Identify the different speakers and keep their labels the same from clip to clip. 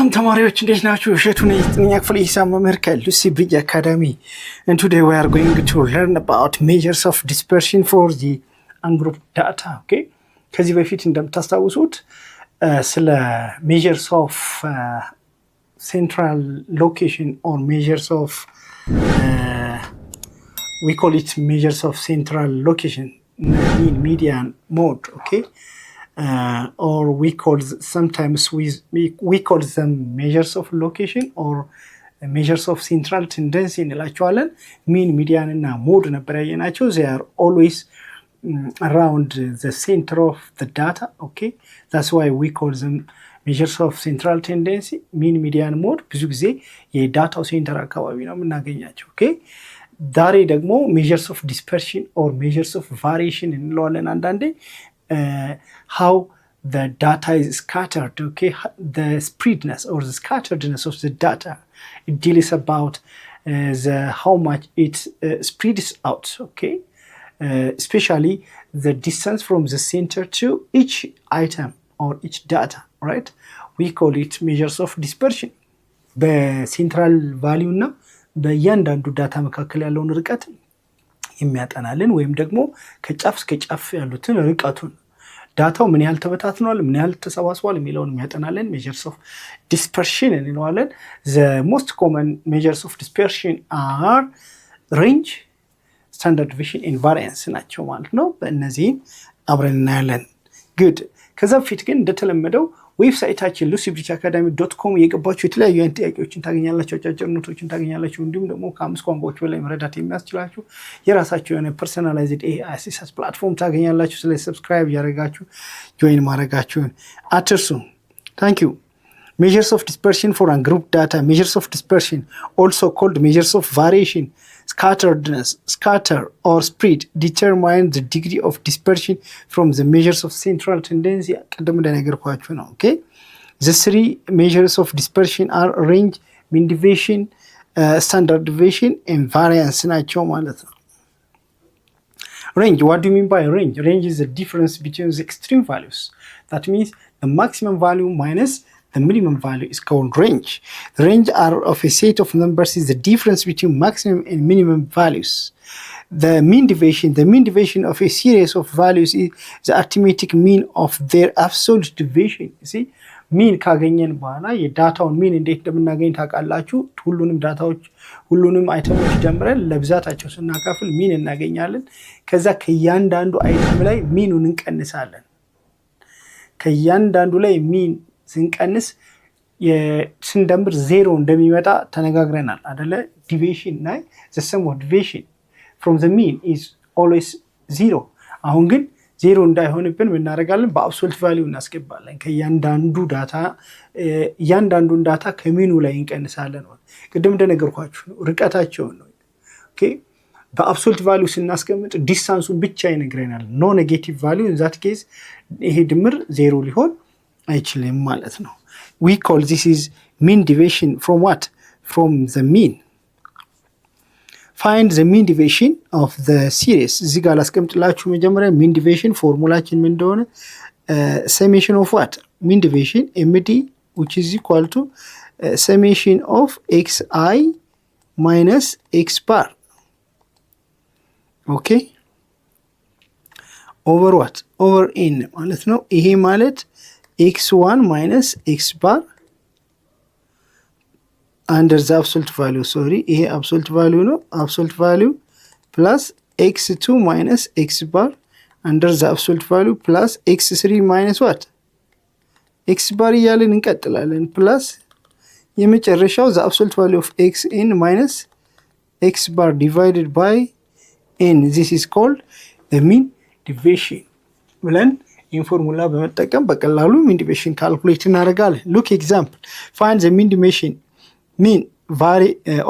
Speaker 1: ሰላም ተማሪዎች እንዴት ናችሁ? እሸቱ ነኝ የዘጠነኛ ክፍል ሂሳብ መምህር ከሉሲ ብሪጅ አካዳሚ and today we are going to learn about measures of dispersion for the ungrouped data. Okay? ከዚህ በፊት እንደምታስታውሱት ስለ measures of central location or measures of we call it measures of central location, mean, median, mode. Okay? Or we call sometimes we call them measures of location or measures of central tendency እንላቸዋለን። mean, median እና mode ነበር ያየናቸው. They are always around the center of the data. Okay, that's why we call them measures of central tendency. mean, median, mode ብዙ ጊዜ የዳታው ሴንተር አካባቢ ነው የምናገኛቸው። Okay, ዛሬ ደግሞ measures of dispersion or measures of variation እንለዋለን አንዳንዴ. How the data is scattered, okay, the spreadness or the scatteredness of the data. It deals about how much it spreads out, okay, especially the distance from the center to each item or each data, right? We call it measures of dispersion. The central value na በእያንዳንዱ ዳታ መካከል ያለውን ርቀት የሚያጠናልን ወይም ደግሞ ከጫፍ እስከ ጫፍ ያሉትን ርቀቱን ዳታው ምን ያህል ተበታትኗል ምን ያህል ተሰባስቧል የሚለውን የሚያጠናልን measures of dispersion እንለዋለን። The most common measures of dispersion are range, standard deviation and variance ናቸው ማለት ነው። በእነዚህ አብረን እናያለን። good ከዛ በፊት ግን እንደተለመደው ዌብሳይታችን lucybridgeacademy.com የገባችሁ የተለያዩ አይነት ጥያቄዎችን ታገኛላችሁ፣ አጫጭር ኖቶችን ታገኛላችሁ። እንዲሁም ደግሞ ከ5 ቋንቋዎች በላይ መረዳት የሚያስችላችሁ የራሳችሁ የሆነ ፐርሰናላይዝድ AI አሲስታንት ፕላትፎርም ታገኛላችሁ። ስለዚህ ሰብስክራይብ ያደረጋችሁ ጆይን ማድረጋችሁን አትርሱ። ታንክ ዩ። measures of dispersion for ungrouped data. Measures of dispersion, also called measures of variation, scatteredness, scatter or spread, determine the degree of dispersion from the measures of central tendency. Okay, the three measures of dispersion are range, mean deviation, standard deviation and variance. Range, what do you mean by range? Range is the difference between the extreme values. That means the maximum value minus the minimum value is called range. The range are of a set of numbers is the difference between maximum and minimum values. The mean deviation of a series of values is the arithmetic mean of their absolute deviation. You see, mean ካገኘን በኋላ የዳታውን mean እንዴት እንደምናገኝ ታውቃላችሁ። ሁሉንም አይተሞች ጀምረን ለብዛታቸው ስናካፍል mean እናገኛለን። ከዛ ከእያንዳንዱ አይተም ላይ meanን እንቀንሳለን። ከእያንዳንዱ ላይ mean ስንቀንስ ስንደምር ዜሮ እንደሚመጣ ተነጋግረናል አይደለ? ዲቪዬሽን ላይ the sum of deviation from the mean is always zero. አሁን ግን ዜሮ እንዳይሆንብን ምን እናደርጋለን? በአብሶሉት ቫልዩ እናስገባለን። እያንዳንዱን ዳታ ከሚኑ ላይ እንቀንሳለን። ቅድም እንደነገርኳችሁ ርቀታቸውን ነው። ኦኬ፣ በአብሶሉት ቫልዩ ስናስቀምጥ ዲስታንሱን ብቻ ይነግረናል። ኖ ኔጌቲቭ ቫልዩ in that case ይሄ ድምር ዜሮ ሊሆን አይችልም ማለት ነው። We call this is mean deviation from what? From the mean. Find the mean deviation of the series. እዚህ ጋር ላስቀምጥላችሁ መጀመሪያ mean deviation ፎርሙላችን ምን እንደሆነ summation of what? Mean deviation MD which is equal to summation of xi minus x bar. Okay? Over what? Over n ማለት ነው። ይሄ ማለት x1 minus x bar under the absolute value. Sorry, ይሄ absolute value ነው። absolute value plus x2 minus x bar under the absolute value plus x3 minus what? x bar እያልን እንቀጥላለን plus የመጨረሻው the absolute value of xn minus x bar divided by n. This is called the mean deviation. ብለን ፎርሙላ በመጠቀም በቀላሉ mean deviation ካልኩሌት እናደርጋለን። Look example. Find the mean deviation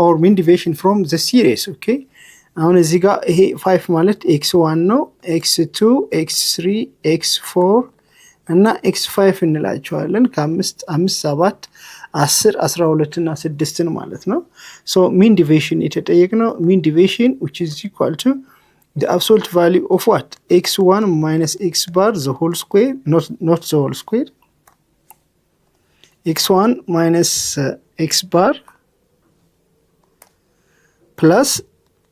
Speaker 1: or mean deviation from the series. Okay, አሁን እዚህ ጋር ይሄ 5 ማለት x1 ነው፣ x2 x3 x4 እና x5 እንላቸዋለን። ከ5 7 10 12 እና 6 ማለት ነው። so mean deviation የተጠየቅነው mean deviation which is equal to the absolute value of what? x1 minus x bar the whole square, not the whole square, x1 minus x bar plus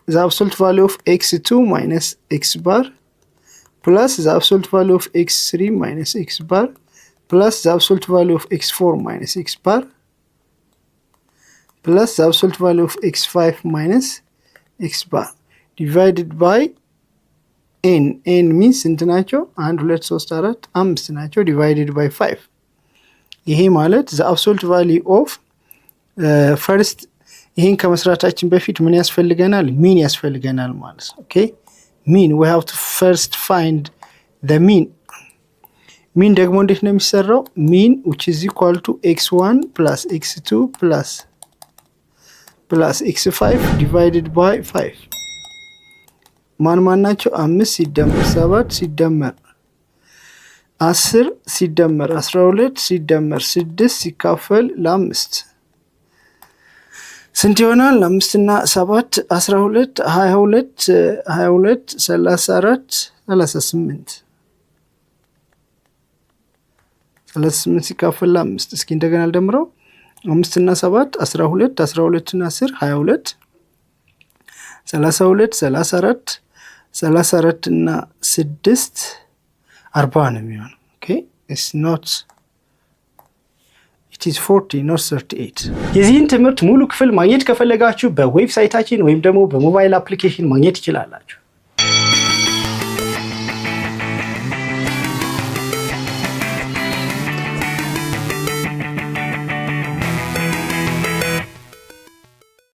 Speaker 1: the absolute value of x2 minus x bar plus the absolute value of x3 minus x bar plus the absolute value of x4 minus x bar plus the absolute value of x5 minus x bar divided by n. n means ስንት ናቸው? 1 2 3 4 5 ናቸው divided by 5. ይሄ ማለት the absolute value of first ይሄን ከመስራታችን በፊት ምን ያስፈልገናል? mean ያስፈልገናል ማለት ነው። ኦኬ mean we have to first find the mean. mean ደግሞ እንዴት ነው የሚሰራው? mean which is equal to x1 plus x2 plus x5 divided by 5 ማን ናቸው? 5 ሲደመር 7 ሲደመር 10 ሲደመር 12 ሲደመር 6 ሲካፈል ለ5 ስንት ይሆናል? 5 እና 7 12 22 34 38 ሲካፈል ለ5 እስኪ እንደገና ልደምረው 5 እና 7 12 12 እና 10 22 32 34 34 እና 6 40 ነው የሚሆነው። ኦኬ it's not it is 40 not 38. የዚህን ትምህርት ሙሉ ክፍል ማግኘት ከፈለጋችሁ በዌብሳይታችን ወይም ደግሞ በሞባይል አፕሊኬሽን ማግኘት ይችላላችሁ።